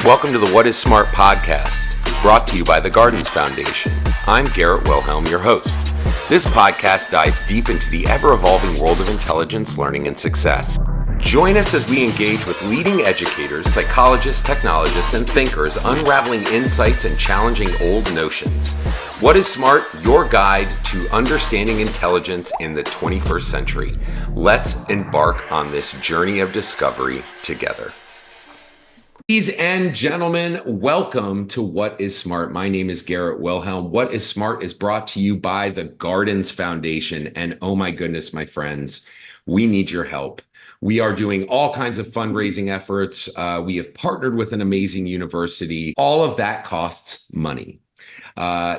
Welcome to the What is Smart podcast, brought to you by the Gardens Foundation. I'm Garrett Wilhelm, your host. This podcast dives deep into the ever-evolving world of intelligence, learning, and success. Join us as we engage with leading educators, psychologists, technologists, and thinkers unraveling insights and challenging old notions. What is Smart? Your guide to understanding intelligence in the 21st century. Let's embark on this journey of discovery together. Ladies and gentlemen, welcome to What is Smart? My name is Garrett Wilhelm. What is Smart is brought to you by the Gardens Foundation. And oh my goodness, my friends, we need your help. We are doing all kinds of fundraising efforts. We have partnered with an amazing university. All of that costs money.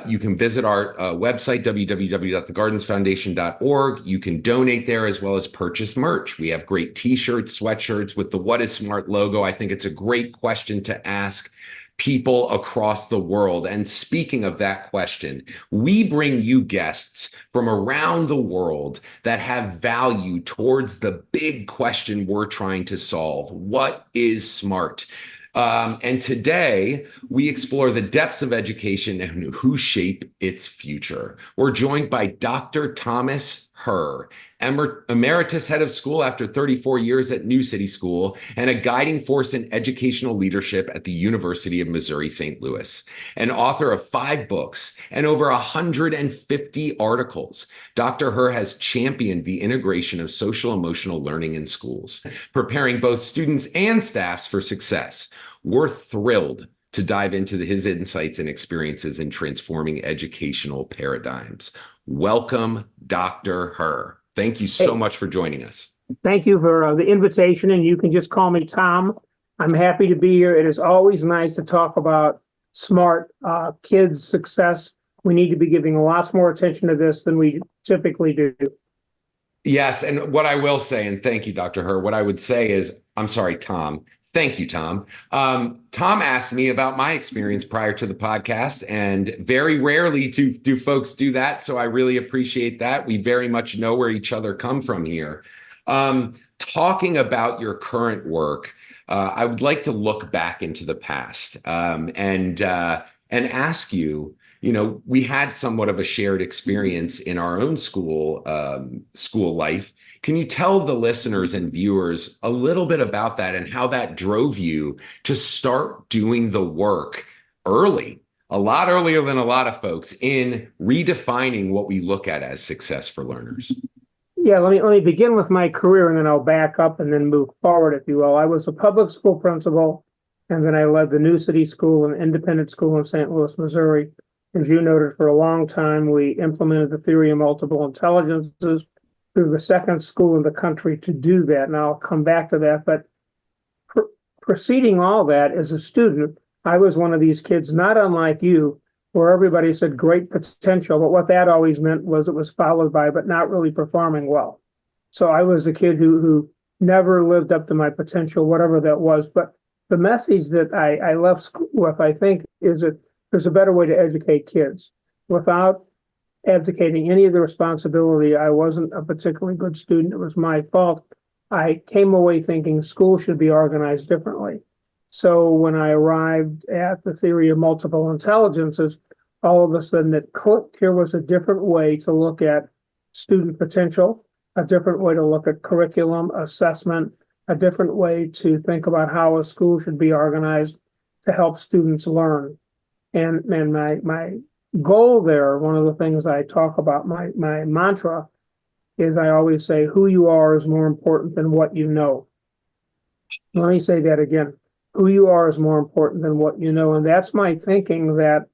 You can visit our website, www.thegardensfoundation.org. You can donate there as well as purchase merch. We have great t-shirts, sweatshirts with the What is Smart logo. I think it's a great question to ask people across the world. And speaking of that question, we bring you guests from around the world that have value towards the big question we're trying to solve. What is smart? And today we explore the depths of education and who shape its future. We're joined by Dr. Thomas Hoerr, Emeritus Head of School after 34 years at New City School and a guiding force in educational leadership at the University of Missouri, St. Louis, an author of 5 books and over 150 articles. Dr. Hoerr has championed the integration of social emotional learning in schools, preparing both students and staffs for success. We're thrilled to dive into his insights and experiences in transforming educational paradigms. Welcome, Dr. Hoerr. Thank you so much for joining us. Thank you for the invitation, and you can just call me Tom. I'm happy to be here. It is always nice to talk about smart kids' success. We need to be giving lots more attention to this than we typically do. Yes, and what I will say, and thank you, Dr. Hoerr, what I would say is, I'm sorry, Tom. Thank you, Tom. Tom asked me about my experience prior to the podcast, and very rarely do folks do that. So I really appreciate that. We very much know where each other come from here. Talking about your current work, I would like to look back into the past and ask you, we had somewhat of a shared experience in our own school life. Can you tell the listeners and viewers a little bit about that and how that drove you to start doing the work early, a lot earlier than a lot of folks, in redefining what we look at as success for learners? Yeah, let me begin with my career, and then I'll back up and then move forward, if you will. I was a public school principal, and then I led the New City School, an independent school in St. Louis, Missouri. As you noted, for a long time, we implemented the theory of multiple intelligences. We were the second school in the country to do that, and I'll come back to that. But preceding all that, as a student, I was one of these kids, not unlike you, where everybody said great potential, but what that always meant was it was followed by, but not really performing well. So I was a kid who never lived up to my potential, whatever that was. But the message that I left school with, I think, is that there's a better way to educate kids. Without abdicating any of the responsibility, I wasn't a particularly good student. It was my fault. I came away thinking school should be organized differently. So when I arrived at the theory of multiple intelligences, all of a sudden it clicked. Here was a different way to look at student potential, a different way to look at curriculum, assessment, a different way to think about how a school should be organized to help students learn. And my goal there, one of the things I talk about, my mantra, is I always say, who you are is more important than what you know. Let me say that again. Who you are is more important than what you know. And that's my thinking, that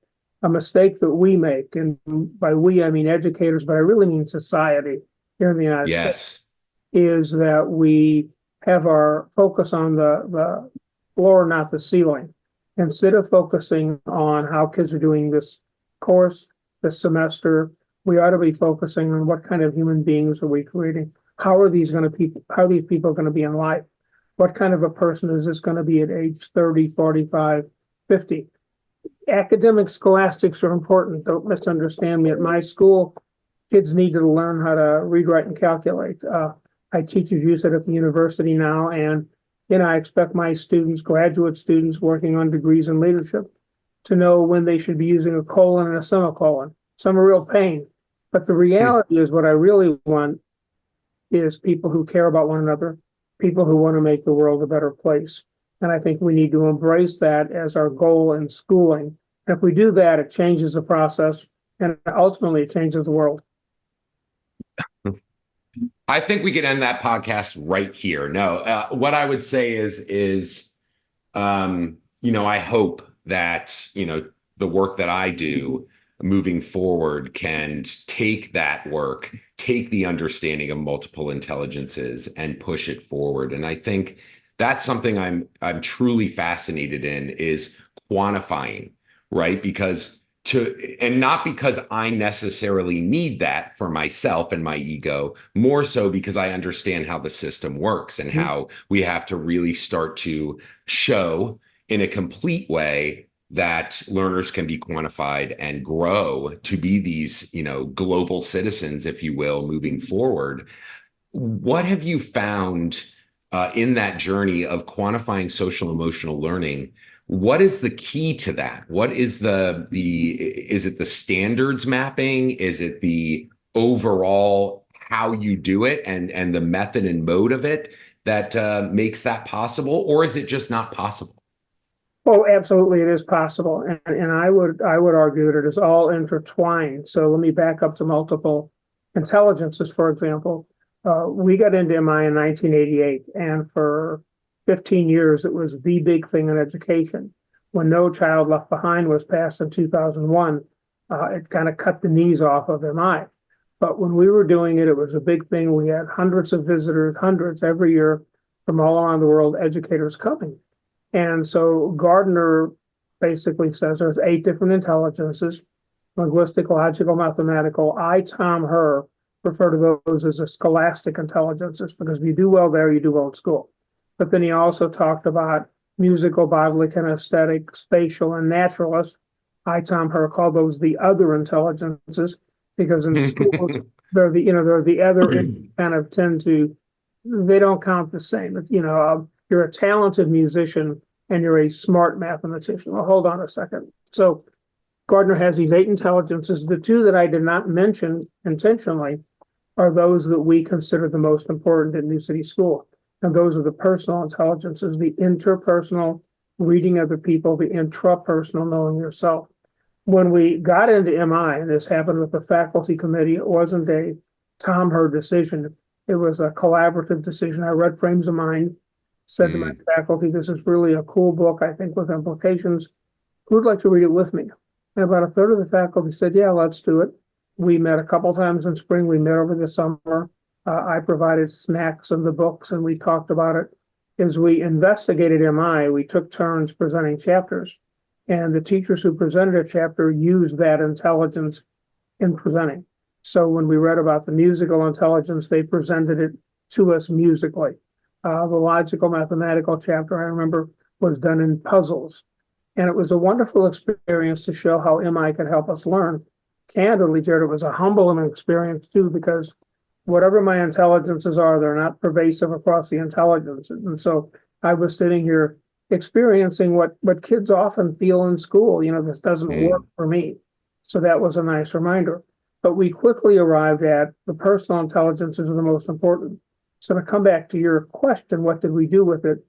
a mistake that we make, and by we, I mean educators, but I really mean society here in the United States, is that we have our focus on the floor, not the ceiling. Instead of focusing on how kids are doing this course, this semester, we ought to be focusing on what kind of human beings are we creating? How are these people going to be in life? What kind of a person is this going to be at age 30, 45, 50? Academic scholastics are important. Don't misunderstand me. At my school, kids needed to learn how to read, write, and calculate. I teach, as you said, at the university now, and I expect my students, graduate students working on degrees in leadership, to know when they should be using a colon and a semicolon. Some are real pain, but the reality is what I really want is people who care about one another, people who want to make the world a better place. And I think we need to embrace that as our goal in schooling. And if we do that, it changes the process and ultimately it changes the world. I think we could end that podcast right here. No, what I would say is, I hope that, the work that I do moving forward can take that work, take the understanding of multiple intelligences and push it forward. And I think that's something I'm truly fascinated in, is quantifying, right? And not because I necessarily need that for myself and my ego, more so because I understand how the system works and how we have to really start to show in a complete way that learners can be quantified and grow to be these, global citizens, if you will, moving forward. What have you found in that journey of quantifying social emotional learning? What is the key to that? What is is it the standards mapping? Is it the overall how you do it and the method and mode of it that makes that possible? Or is it just not possible? Oh, absolutely, it is possible. And I would argue that it is all intertwined. So let me back up to multiple intelligences, for example. We got into MI in 1988, and for 15 years, it was the big thing in education. When No Child Left Behind was passed in 2001, it kind of cut the knees off of MI. But when we were doing it, it was a big thing. We had hundreds of visitors, hundreds every year from all around the world, educators coming. And so Gardner basically says there's 8 different intelligences: linguistic, logical, mathematical. Tom Hoerr, refer to those as the scholastic intelligences, because if you do well there, you do well at school. But then he also talked about musical, bodily, kinesthetic, spatial, and naturalist. Tom Hoerr called those the other intelligences, because in schools they're the other kind of tend to, they don't count the same. You're a talented musician and you're a smart mathematician. Well, hold on a second. So Gardner has these 8 intelligences. The 2 that I did not mention intentionally are those that we consider the most important in New City School. And those are the personal intelligences, the interpersonal, reading other people, the intrapersonal, knowing yourself. When we got into MI, and this happened with the faculty committee, it wasn't a Tom Hoerr decision. It was a collaborative decision. I read Frames of Mind, said to my faculty, this is really a cool book, I think, with implications. Who'd like to read it with me? And about a third of the faculty said, yeah, let's do it. We met a couple times in spring. We met over the summer. I provided snacks and the books, and we talked about it. As we investigated MI, we took turns presenting chapters, and the teachers who presented a chapter used that intelligence in presenting. So when we read about the musical intelligence, they presented it to us musically. The logical mathematical chapter, I remember, was done in puzzles. And it was a wonderful experience to show how MI could help us learn. Candidly, Jared, it was a humbling experience too, because whatever my intelligences are, they're not pervasive across the intelligences. And so I was sitting here experiencing what kids often feel in school. This doesn't work for me. So that was a nice reminder. But we quickly arrived at the personal intelligences are the most important. So to come back to your question, what did we do with it?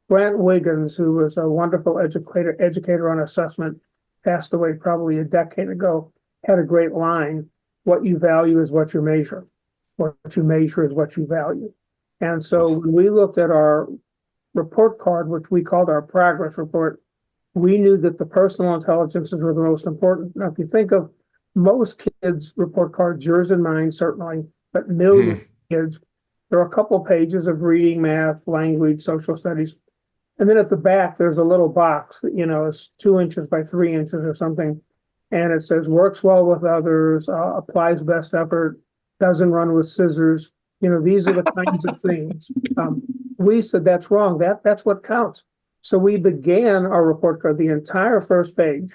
Grant Wiggins, who was a wonderful educator on assessment, passed away probably a decade ago, had a great line: what you value is what you measure. What you measure is what you value. And so when we looked at our report card, which we called our progress report, we knew that the personal intelligences were the most important. Now, if you think of most kids' report cards, yours and mine certainly, but millions of kids, there are a couple of pages of reading, math, language, social studies. And then at the back, there's a little box that, is 2 inches by 3 inches or something. And it says, works well with others, applies best effort, doesn't run with scissors. These are the kinds of things. We said, that's wrong. That's what counts. So we began our report card, the entire first page.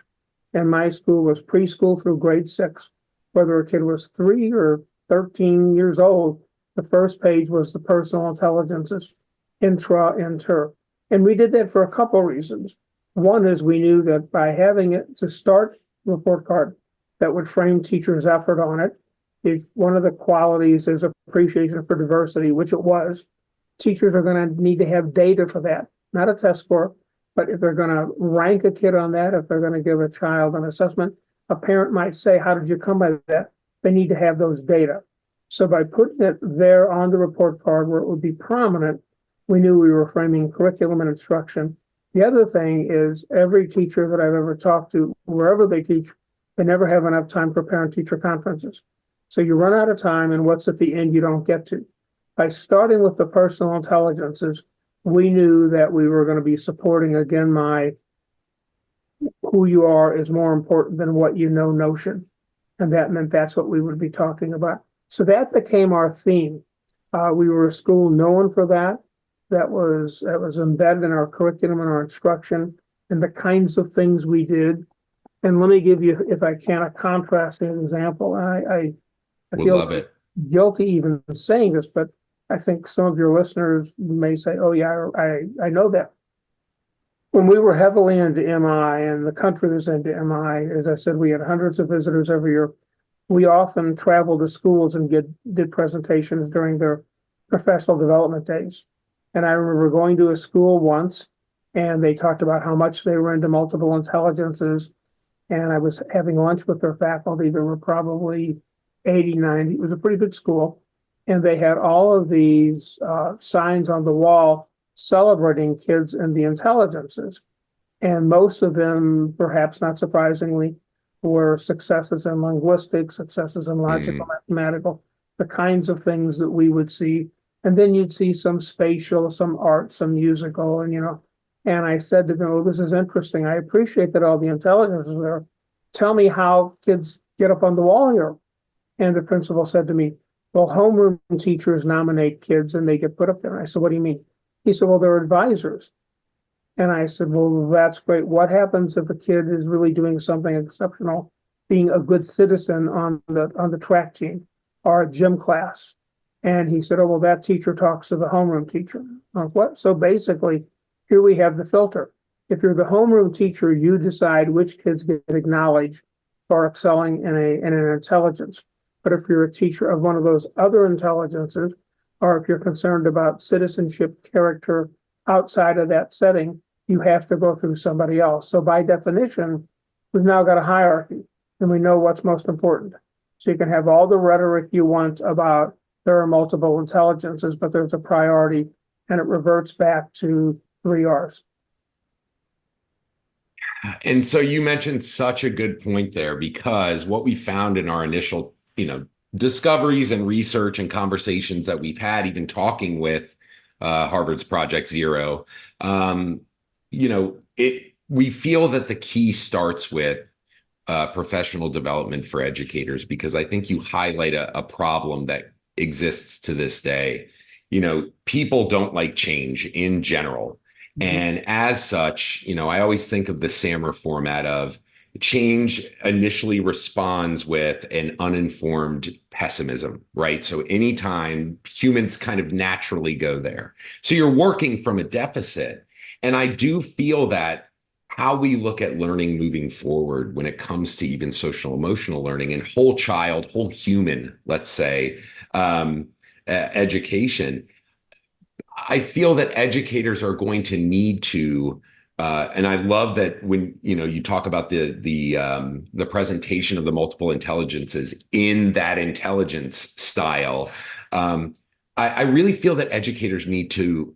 And my school was preschool through grade 6. Whether a kid was 3 or 13 years old, the first page was the personal intelligences, inter. And we did that for a couple of reasons. One is we knew that by having it to start report card that would frame teachers' effort on it, if one of the qualities is appreciation for diversity, which it was, teachers are going to need to have data for that, not a test score, but if they're going to rank a kid on that, if they're going to give a child an assessment, a parent might say, how did you come by that? They need to have those data. So by putting it there on the report card where it would be prominent, we knew we were framing curriculum and instruction. The other thing is every teacher that I've ever talked to, wherever they teach, they never have enough time for parent-teacher conferences. So you run out of time, and what's at the end you don't get to. By starting with the personal intelligences, we knew that we were going to be supporting, again, my who you are is more important than what you know notion. And that meant that's what we would be talking about. So that became our theme. We were a school known for that. That was embedded in our curriculum and our instruction and the kinds of things we did. And let me give you, if I can, a contrasting example. I feel love it. guilty even saying this, but I think some of your listeners may say, oh yeah, I know that. When we were heavily into MI and the country was into MI, as I said, we had hundreds of visitors every year. We often traveled to schools and did presentations during their professional development days. And I remember going to a school once and they talked about how much they were into multiple intelligences. And I was having lunch with their faculty. There were probably 80, 90. It was a pretty big school. And they had all of these signs on the wall celebrating kids and the intelligences. And most of them, perhaps not surprisingly, were successes in linguistics, successes in logical, mathematical, the kinds of things that we would see. And then you'd see some spatial, some art, some musical, and and I said to them, oh, this is interesting. I appreciate that all the intelligence is there. Tell me how kids get up on the wall here. And the principal said to me, well, homeroom teachers nominate kids and they get put up there. And I said, what do you mean? He said, well, they're advisors. And I said, well, that's great. What happens if a kid is really doing something exceptional, being a good citizen on the track team or a gym class? And he said, oh, well, that teacher talks to the homeroom teacher. I'm like, what? So basically, here we have the filter. If you're the homeroom teacher, you decide which kids get acknowledged for excelling in an intelligence. But if you're a teacher of one of those other intelligences, or if you're concerned about citizenship character outside of that setting, you have to go through somebody else. So by definition, we've now got a hierarchy and we know what's most important. So you can have all the rhetoric you want about there are multiple intelligences, but there's a priority and it reverts back to 3 R's. And so you mentioned such a good point there, because what we found in our initial, discoveries and research and conversations that we've had, even talking with Harvard's Project Zero, we feel that the key starts with professional development for educators, because I think you highlight a problem that exists to this day. People don't like change in general. And as such, I always think of the SAMR format of change initially responds with an uninformed pessimism, right? So anytime humans kind of naturally go there. So you're working from a deficit. And I do feel that how we look at learning moving forward when it comes to even social emotional learning and whole child, whole human, let's say, education, I feel that educators are going to need to, and I love that when you talk about the presentation of the multiple intelligences in that intelligence style. I really feel that educators need to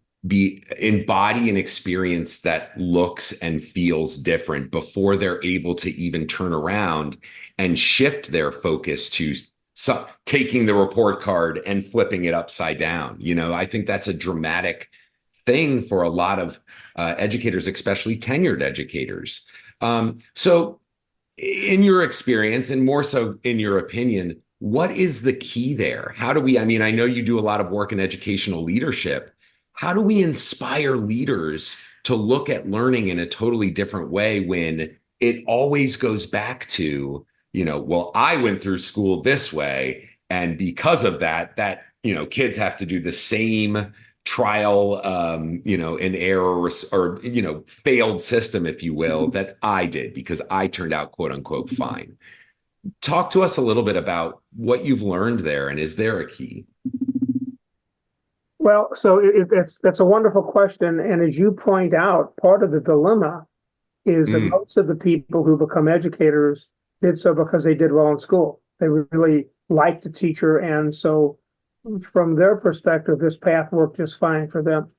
embody an experience that looks and feels different before they're able to even turn around and shift their focus to taking the report card and flipping it upside down. I think that's a dramatic thing for a lot of educators, especially tenured educators. So in your experience, and more so in your opinion, what is the key there? How do we, I know you do a lot of work in educational leadership. How do we inspire leaders to look at learning in a totally different way when it always goes back to, well, I went through school this way, and because of that, kids have to do the same trial, and error or, failed system, if you will, that I did because I turned out quote unquote fine. Talk to us a little bit about what you've learned there, and is there a key? Well, so that's a wonderful question. And as you point out, part of the dilemma is that Mm, most of the people who become educators did so because they did well in school. They really liked the teacher. And so from their perspective, this path worked just fine for them.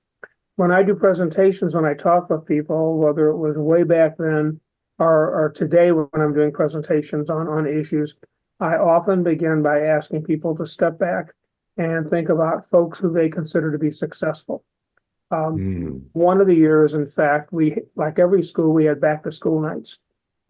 When I do presentations, when I talk with people, whether it was way back then or today when I'm doing presentations on issues, I often begin by asking people to step back and think about folks who they consider to be successful. mm, One of the years, in fact, we, like every school, we had back to school nights.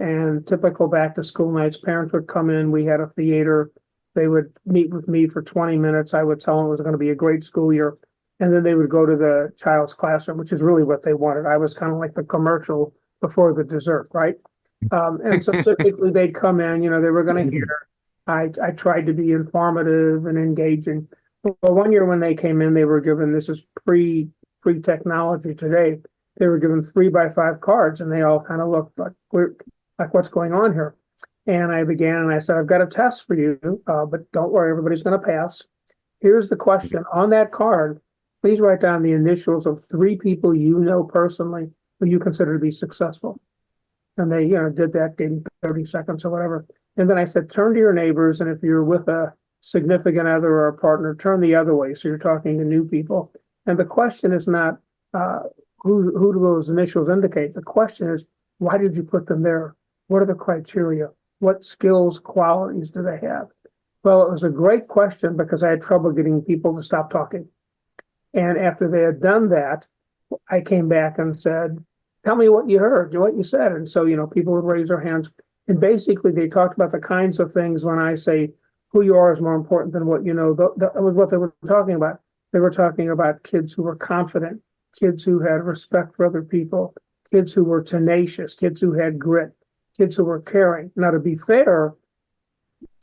And typical back to school nights, parents would come in, we had a theater, they would meet with me for 20 minutes. I would tell them it was going to be a great school year. And then they would go to the child's classroom, which is really what they wanted. I was kind of like the commercial before the dessert, right? And so typically they'd come in, they were going to hear. I tried to be informative and engaging. Well, one year when they came in, they were given, this is pre-technology today, they were given 3x5 cards, and they all kind of looked like what's going on here. And I began and I said, I've got a test for you, but don't worry, everybody's going to pass. Here's the question. On that card, please write down the initials of 3 people you know personally who you consider to be successful. And they, did that, gave me 30 seconds or whatever. And then I said, turn to your neighbors, and if you're with a significant other or a partner, turn the other way. So you're talking to new people. And the question is not who do those initials indicate? The question is, why did you put them there? What are the criteria? What skills, qualities do they have? Well, it was a great question because I had trouble getting people to stop talking. And after they had done that, I came back and said, tell me what you heard, what you said. And so, people would raise their hands. And basically, they talked about the kinds of things when I say who you are is more important than what you know. That was what they were talking about. They were talking about kids who were confident, kids who had respect for other people, kids who were tenacious, kids who had grit, kids who were caring. Now, to be fair,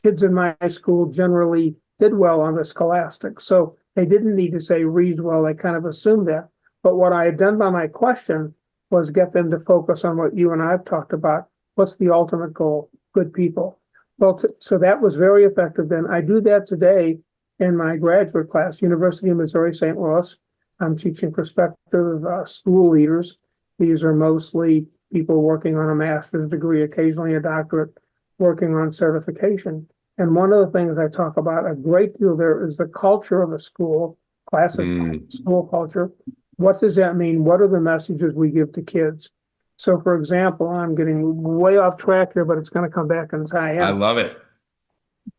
kids in my school generally did well on the scholastic. So they didn't need to say reads well. They kind of assumed that. But what I had done by my question was get them to focus on what you and I have talked about. What's the ultimate goal? Good people. Well, so that was very effective then. I do that today in my graduate class, University of Missouri, St. Louis. I'm teaching prospective school leaders. These are mostly people working on a master's degree, occasionally a doctorate, working on certification. And one of the things I talk about a great deal there is the culture of a school, classes, mm. school culture. What does that mean? What are the messages we give to kids? So, for example, I'm getting way off track here, but it's going to come back and tie I in. love it.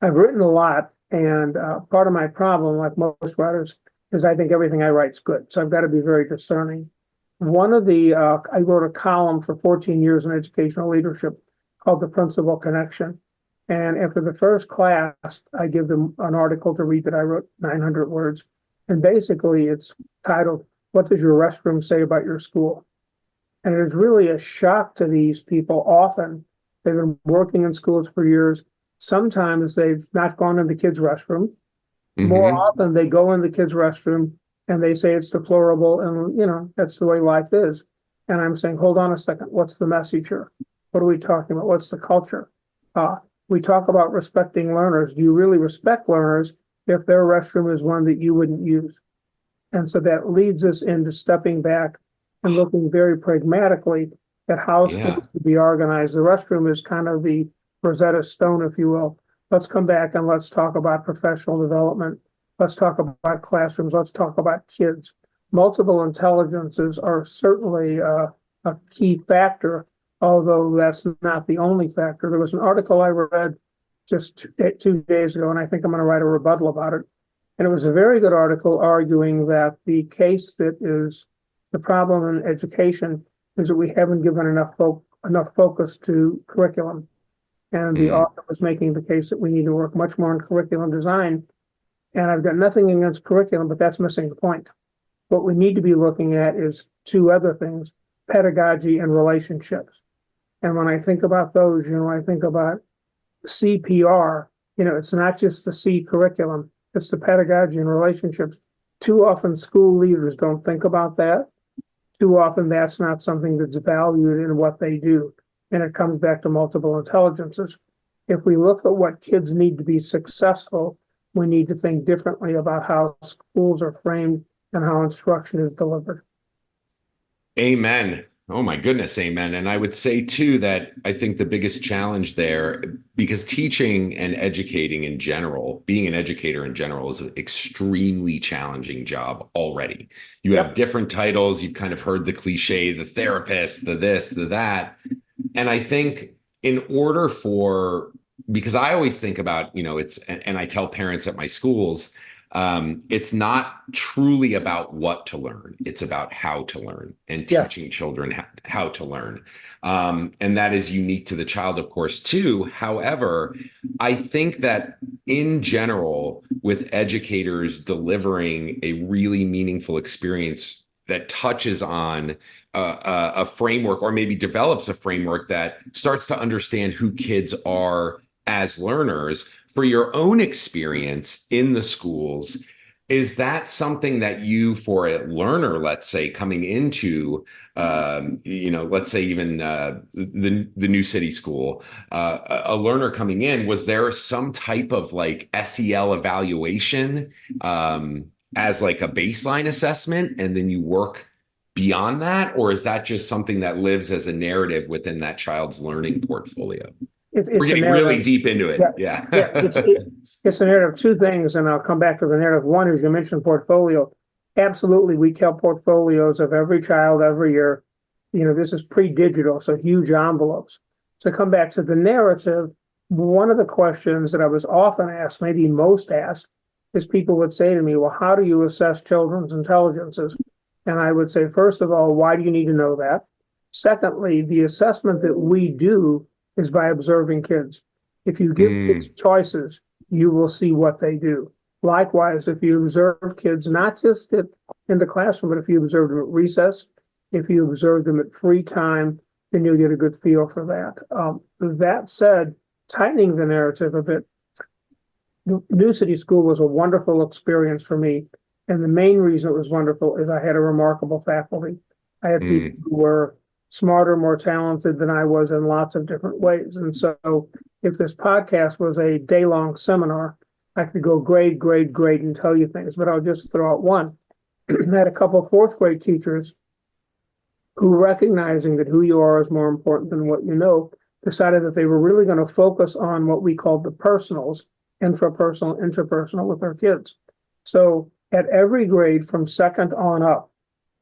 I've written a lot, and part of my problem, like most writers, is I think everything I write is good. So I've got to be very discerning. I wrote a column for 14 years in educational leadership called The Principal Connection. And after the first class, I give them an article to read that I wrote 900 words. And basically it's titled, What Does Your Restroom Say About Your School? And it is really a shock to these people. Often they've been working in schools for years. Sometimes they've not gone in the kids' restroom. More Hmm. often they go in the kids' restroom and they say it's deplorable and, that's the way life is. And I'm saying, hold on a second. What's the message here? What are we talking about? What's the culture? We talk about respecting learners. Do you really respect learners if their restroom is one that you wouldn't use? And so that leads us into stepping back and looking very pragmatically at how Yeah. schools should be organized. The restroom is kind of the Rosetta Stone, if you will. Let's come back and let's talk about professional development. Let's talk about classrooms. Let's talk about kids. Multiple intelligences are certainly a key factor, although that's not the only factor. There was an article I read just 2 days ago, and I think I'm going to write a rebuttal about it. And it was a very good article arguing that the case that is the problem in education is that we haven't given enough focus to curriculum. And the Mm. author was making the case that we need to work much more on curriculum design. And I've got nothing against curriculum, but that's missing the point. What we need to be looking at is 2 other things, pedagogy and relationships. And when I think about those, I think about CPR. It's not just the C curriculum, it's the pedagogy and relationships. Too often school leaders don't think about that. Too often that's not something that's valued in what they do. And it comes back to multiple intelligences. If we look at what kids need to be successful, we need to think differently about how schools are framed and how instruction is delivered. Amen. Oh my goodness, amen. And I would say too that I think the biggest challenge there, because teaching and educating in general, being an educator in general is an extremely challenging job already. You have different titles. You've kind of heard the cliche, the therapist, the this, the that. And I think in order for, because I always think about, and I tell parents at my schools, it's not truly about what to learn. It's about how to learn and teaching children how to learn. And that is unique to the child, of course, too. However, I think that in general, with educators delivering a really meaningful experience that touches on a framework, or maybe develops a framework that starts to understand who kids are as learners, for your own experience in the schools, is that something that you, for a learner, let's say, coming into, let's say even the New City School, a learner coming in, was there some type of like SEL evaluation as like a baseline assessment, and then you work beyond that? Or is that just something that lives as a narrative within that child's learning portfolio? We're getting really deep into it. Yeah. It's a narrative of two things, and I'll come back to the narrative. One is, you mentioned portfolio. Absolutely, we kept portfolios of every child every year. This is pre-digital, so huge envelopes. To come back to the narrative, one of the questions that I was often asked, maybe most asked, is people would say to me, well, how do you assess children's intelligences? And I would say, first of all, why do you need to know that? Secondly, the assessment that we do is by observing kids. If you give kids choices, you will see what they do. Likewise, if you observe kids, not just in the classroom, but if you observe them at recess, if you observe them at free time, then you'll get a good feel for that. That said, tightening the narrative a bit, the New City School was a wonderful experience for me. And the main reason it was wonderful is I had a remarkable faculty. I had people who were smarter, more talented than I was in lots of different ways. And so if this podcast was a day-long seminar, I could go grade, and tell you things, but I'll just throw out one. I had a couple of fourth grade teachers who, recognizing that who you are is more important than what you know, decided that they were really going to focus on what we called the personals, intrapersonal, interpersonal, with their kids. So at every grade from second on up,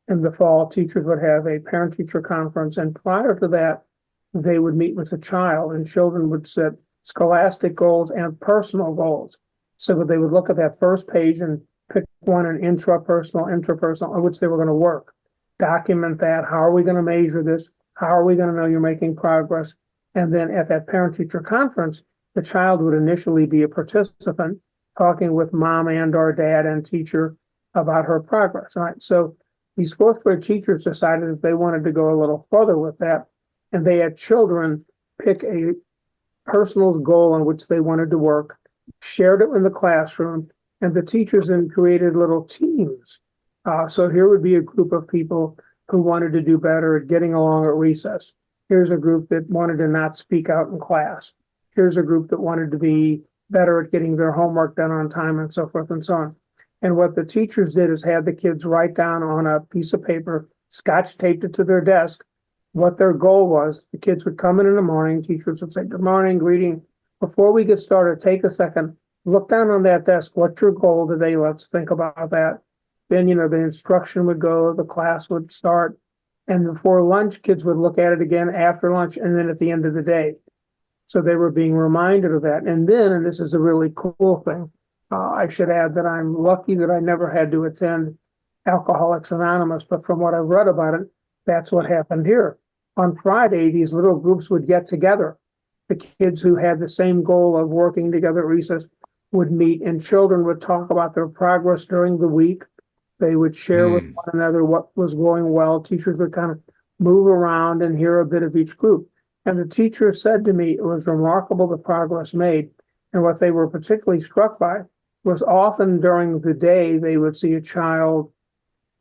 in the fall, teachers would have a parent-teacher conference, and prior to that, they would meet with the child, and children would set scholastic goals and personal goals. So they would look at that first page and pick one, an intrapersonal, interpersonal, on which they were going to work. Document that. How are we going to measure this? How are we going to know you're making progress? And then at that parent-teacher conference, the child would initially be a participant, talking with mom and or dad and teacher about her progress. All right. So these fourth grade teachers decided that they wanted to go a little further with that, and they had children pick a personal goal on which they wanted to work, shared it in the classroom, and the teachers then created little teams. So here would be a group of people who wanted to do better at getting along at recess. Here's a group that wanted to not speak out in class. Here's a group that wanted to be better at getting their homework done on time, and so forth and so on. And what the teachers did is had the kids write down on a piece of paper, scotch taped it to their desk, what their goal was. The kids would come in the morning, teachers would say, good morning, greeting. Before we get started, take a second, look down on that desk. What's your goal today? Let's think about that. Then, the instruction would go, the class would start. And before lunch, kids would look at it again after lunch, and then at the end of the day. So they were being reminded of that. And then, and this is a really cool thing, I should add that I'm lucky that I never had to attend Alcoholics Anonymous, but from what I've read about it, that's what happened here. On Friday, these little groups would get together. The kids who had the same goal of working together at recess would meet, and children would talk about their progress during the week. They would share with one another what was going well. Teachers would kind of move around and hear a bit of each group. And the teacher said to me, it was remarkable the progress made. And what they were particularly struck by was often during the day, they would see a child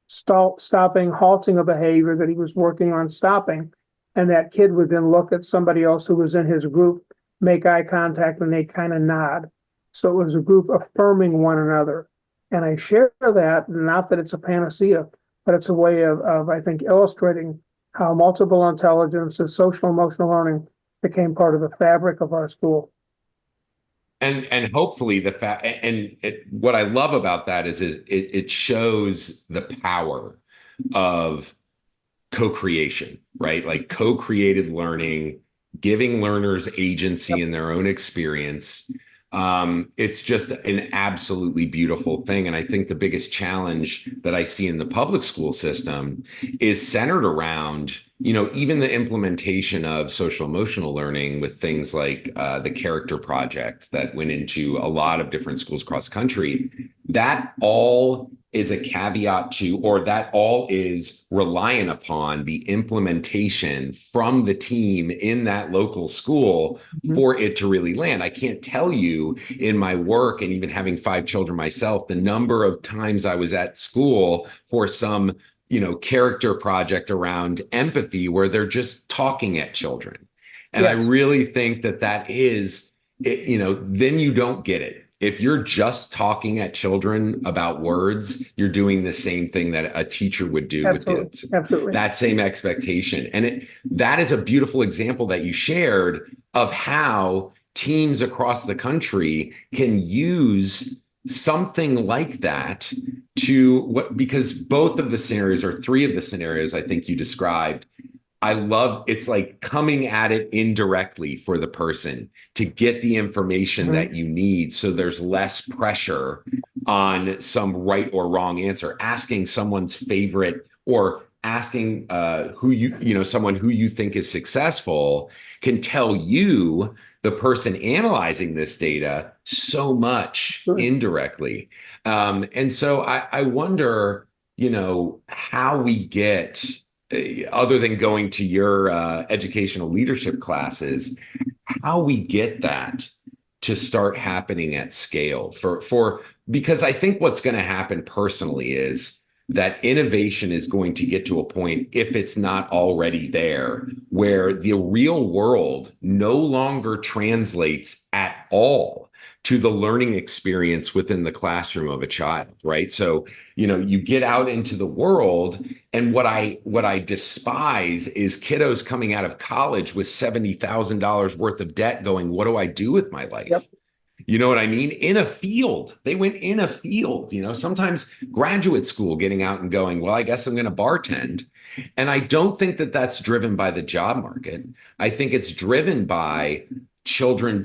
stopping, halting a behavior that he was working on stopping. And that kid would then look at somebody else who was in his group, make eye contact, and they kind of nod. So it was a group affirming one another. And I share that, not that it's a panacea, but it's a way of I think, illustrating how multiple intelligence and social emotional learning became part of the fabric of our school. And hopefully what I love about that is it shows the power of co-creation, right? Like co-created learning, giving learners agency in their own experience. It's just an absolutely beautiful thing. And I think the biggest challenge that I see in the public school system is centered around, even the implementation of social emotional learning with things like the character project that went into a lot of different schools across the country. That all is a caveat to, or that all is reliant upon the implementation from the team in that local school for it to really land. I can't tell you in my work, and even having 5 children myself, the number of times I was at school for some, character project around empathy where they're just talking at children. And I really think that is, then you don't get it. If you're just talking at children about words, you're doing the same thing that a teacher would do with kids. Absolutely. That same expectation. And that is a beautiful example that you shared of how teams across the country can use something like that because both of the scenarios, or 3 of the scenarios I think you described, I love, it's like coming at it indirectly for the person to get the information that you need. So there's less pressure on some right or wrong answer. Asking someone's favorite, or asking someone who you think is successful, can tell you, the person analyzing this data, so much indirectly. And so I wonder, how we get, other than going to your educational leadership classes, how we get that to start happening at scale because I think what's going to happen personally is that innovation is going to get to a point, if it's not already there, where the real world no longer translates at all to the learning experience within the classroom of a child, right? So, you get out into the world, and what I despise is kiddos coming out of college with $70,000 worth of debt going, what do I do with my life? Yep. You know what I mean? In a field. They went in a field, sometimes graduate school, getting out and going, well, I guess I'm going to bartend. And I don't think that that's driven by the job market. I think it's driven by children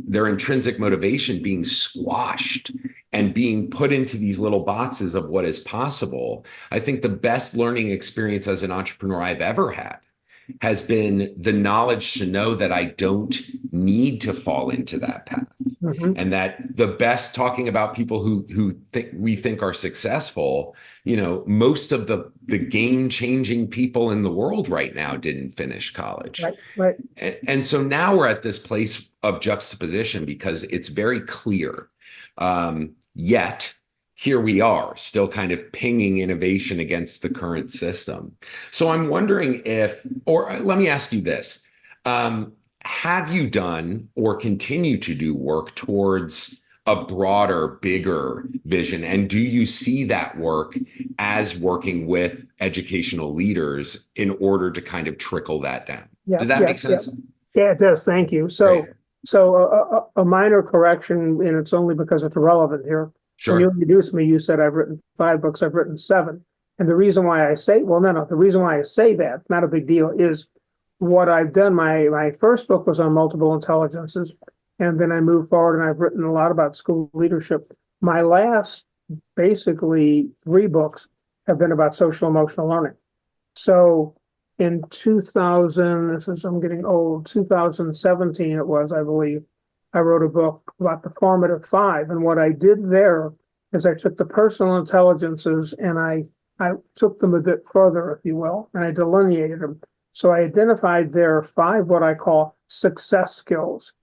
their intrinsic motivation being squashed and being put into these little boxes of what is possible. I think the best learning experience as an entrepreneur I've ever had has been the knowledge to know that I don't need to fall into that path. And that the best, talking about people who we think are successful, most of the game-changing people in the world right now didn't finish college. Right. And so now we're at this place of juxtaposition, because it's very clear. Yet here we are, still kind of pinging innovation against the current system. So I'm wondering or let me ask you this. Have you done or continue to do work towards a broader, bigger vision? And do you see that work as working with educational leaders in order to kind of trickle that down? Did that make sense? Yeah, it does. Thank you. So, a minor correction, and it's only because it's relevant here. Sure. When you introduced me, you said I've written 5 books. I've written 7. And the reason why I say, the reason why I say that, it's not a big deal, is what I've done. My first book was on multiple intelligences, and then I moved forward and I've written a lot about school leadership. My last, basically, 3 books have been about social emotional learning. So in I'm getting old, 2017 it was, I believe, I wrote a book about the formative 5. And what I did there is I took the personal intelligences and I took them a bit further, if you will, and I delineated them. So I identified there 5 what I call success skills: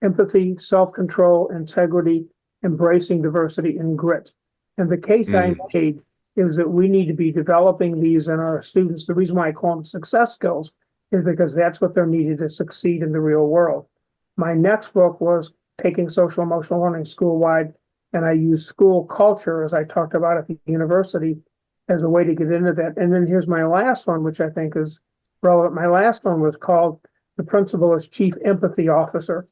empathy, self-control, integrity, embracing diversity, and grit. And the case I made is that we need to be developing these in our students. The reason why I call them success skills is because that's what they're needed to succeed in the real world. My next book was taking social emotional learning school-wide, and I use school culture, as I talked about at the university, as a way to get into that. And then here's my last one, which I think is relevant. My last one was called The Principal as Chief Empathy Officer.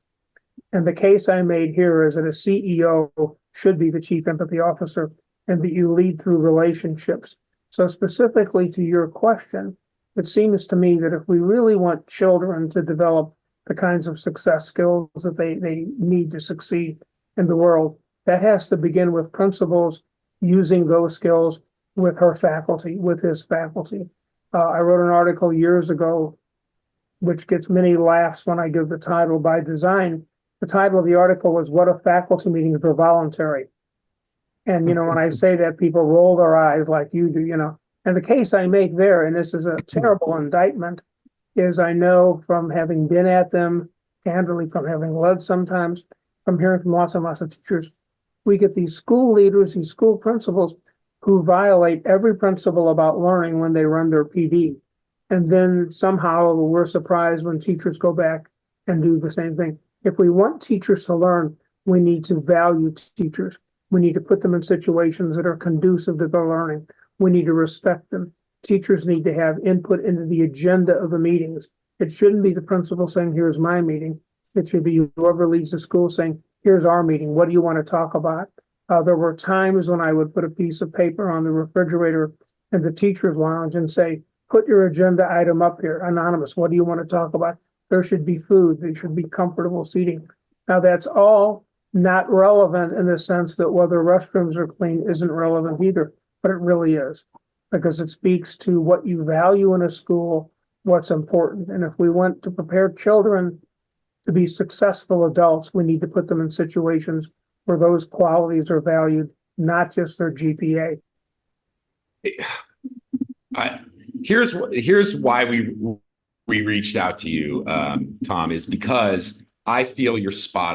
And the case I made here is that a CEO should be the Chief Empathy Officer and that you lead through relationships. So specifically to your question, it seems to me that if we really want children to develop the kinds of success skills that they need to succeed in the world, that has to begin with principals using those skills with her faculty, with his faculty. I wrote an article years ago, which gets many laughs when I give the title by design. The title of the article was "What If Faculty Meetings Were Voluntary?" And, when I say that, people roll their eyes like you do. And the case I make there, and this is a terrible indictment, is I know from having been at them, candidly from having led sometimes, from hearing from lots and lots of teachers, we get these school leaders, these school principals who violate every principle about learning when they run their PD. And then somehow we're surprised when teachers go back and do the same thing. If we want teachers to learn, we need to value teachers. We need to put them in situations that are conducive to their learning. We need to respect them. Teachers need to have input into the agenda of the meetings. It shouldn't be the principal saying, here's my meeting. It should be whoever leads the school saying, here's our meeting. What do you want to talk about? There were times when I would put a piece of paper on the refrigerator in the teacher's lounge and say, put your agenda item up here, anonymous. What do you want to talk about? There should be food. There should be comfortable seating. Now, that's all not relevant in the sense that whether restrooms are clean isn't relevant either, but it really is, because it speaks to what you value in a school, what's important. And if we want to prepare children to be successful adults, we need to put them in situations where those qualities are valued, not just their GPA. Here's why we reached out to you, Tom, is because I feel you're spot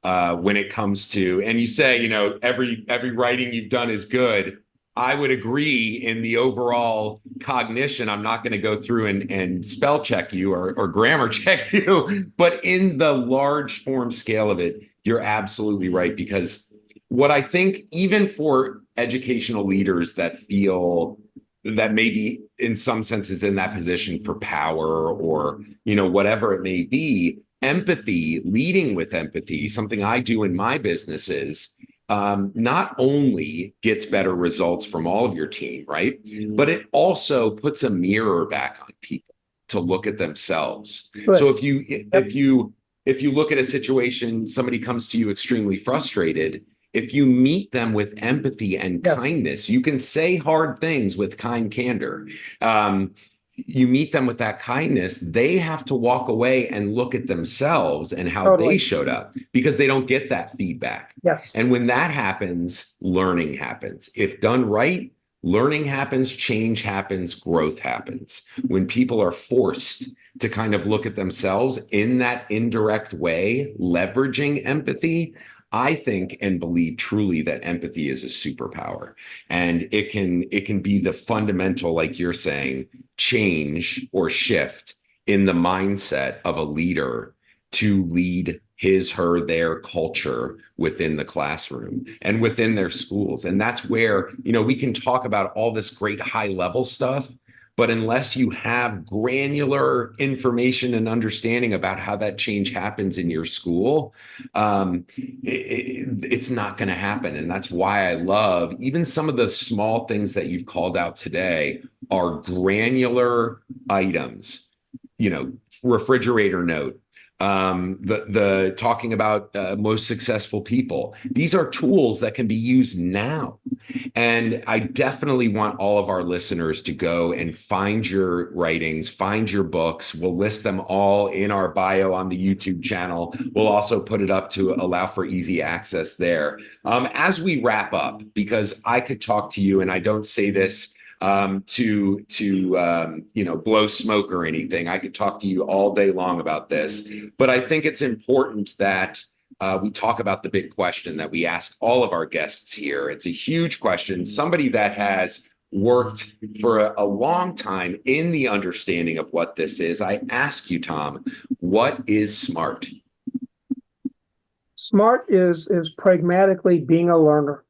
on when it comes to, and you say, every writing you've done is good. I would agree in the overall cognition. I'm not going to go through and spell check you or grammar check you, but in the large form scale of it, you're absolutely right. Because what I think, even for educational leaders that feel that maybe in some senses in that position for power or, whatever it may be, empathy, leading with empathy, something I do in my businesses, not only gets better results from all of your team, right? But it also puts a mirror back on people to look at themselves. Good. So if you look at a situation, somebody comes to you extremely frustrated, if you meet them with empathy and kindness, you can say hard things with kind candor. You meet them with that kindness, they have to walk away and look at themselves and how they showed up, because they don't get that feedback. Yes. And when that happens, learning happens. If done right, learning happens, change happens, growth happens. When people are forced to kind of look at themselves in that indirect way, leveraging empathy, I think and believe truly that empathy is a superpower, and it can be the fundamental, like you're saying, change or shift in the mindset of a leader to lead his, her, their culture within the classroom and within their schools. And that's where, we can talk about all this great high level stuff, but unless you have granular information and understanding about how that change happens in your school, it's not going to happen. And that's why I love even some of the small things that you've called out today are granular items, refrigerator note, the talking about most successful people. These are tools that can be used now. And I definitely want all of our listeners to go and find your writings, find your books. We'll list them all in our bio on the YouTube channel. We'll also put it up to allow for easy access there. As we wrap up, because I could talk to you, and I don't say this to blow smoke or anything. I could talk to you all day long about this, but I think it's important that we talk about the big question that we ask all of our guests here. It's a huge question. Somebody that has worked for a long time in the understanding of what this is. I ask you, Tom, what is SMART? SMART is pragmatically being a learner.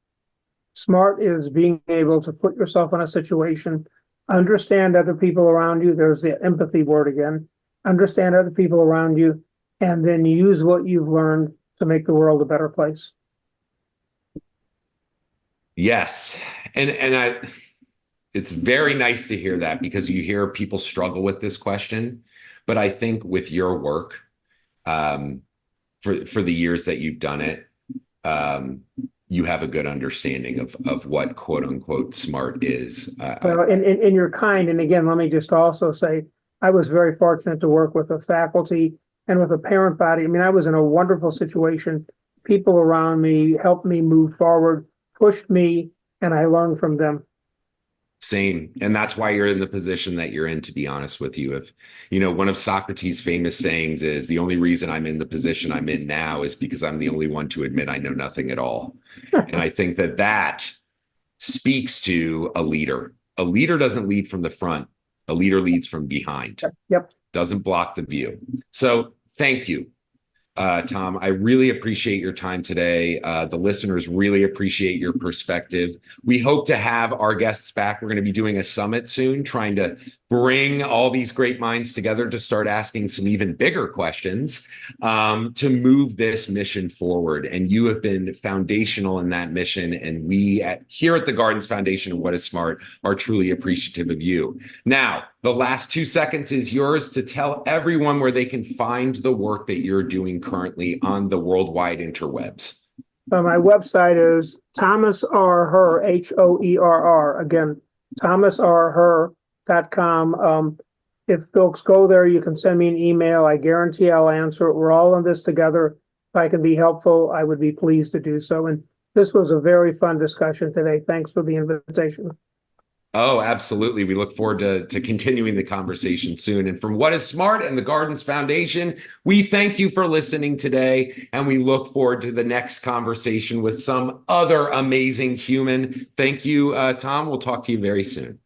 SMART is being able to put yourself in a situation, understand other people around you. There's the empathy word again. Understand other people around you, and then use what you've learned to make the world a better place. Yes. And it's very nice to hear that, because you hear people struggle with this question. But I think with your work, for the years that you've done it, you have a good understanding of what quote unquote SMART is. Well, and you're kind. And again, let me just also say, I was very fortunate to work with a faculty and with a parent body. I mean, I was in a wonderful situation. People around me helped me move forward, pushed me, and I learned from them. Same. And that's why you're in the position that you're in, to be honest with you. If, one of Socrates' famous sayings is, the only reason I'm in the position I'm in now is because I'm the only one to admit I know nothing at all. And I think that speaks to a leader. A leader doesn't lead from the front. A leader leads from behind. Yep. Doesn't block the view. So thank you, Tom. I really appreciate your time today. The listeners really appreciate your perspective. We hope to have our guests back. We're going to be doing a summit soon, trying to bring all these great minds together to start asking some even bigger questions, to move this mission forward. And you have been foundational in that mission. And we here at the Gardens Foundation and What is Smart are truly appreciative of you. Now, the last 2 seconds is yours to tell everyone where they can find the work that you're doing currently on the worldwide interwebs. My website is Thomas R. Hoerr, Hoerr. Again, thomasrhoerr.com. If folks go there, you can send me an email. I guarantee I'll answer it. We're all in this together. If I can be helpful, I would be pleased to do so. And this was a very fun discussion today. Thanks for the invitation. Oh, absolutely. We look forward to continuing the conversation soon. And from What is Smart and the Gardens Foundation, we thank you for listening today. And we look forward to the next conversation with some other amazing human. Thank you, Tom. We'll talk to you very soon.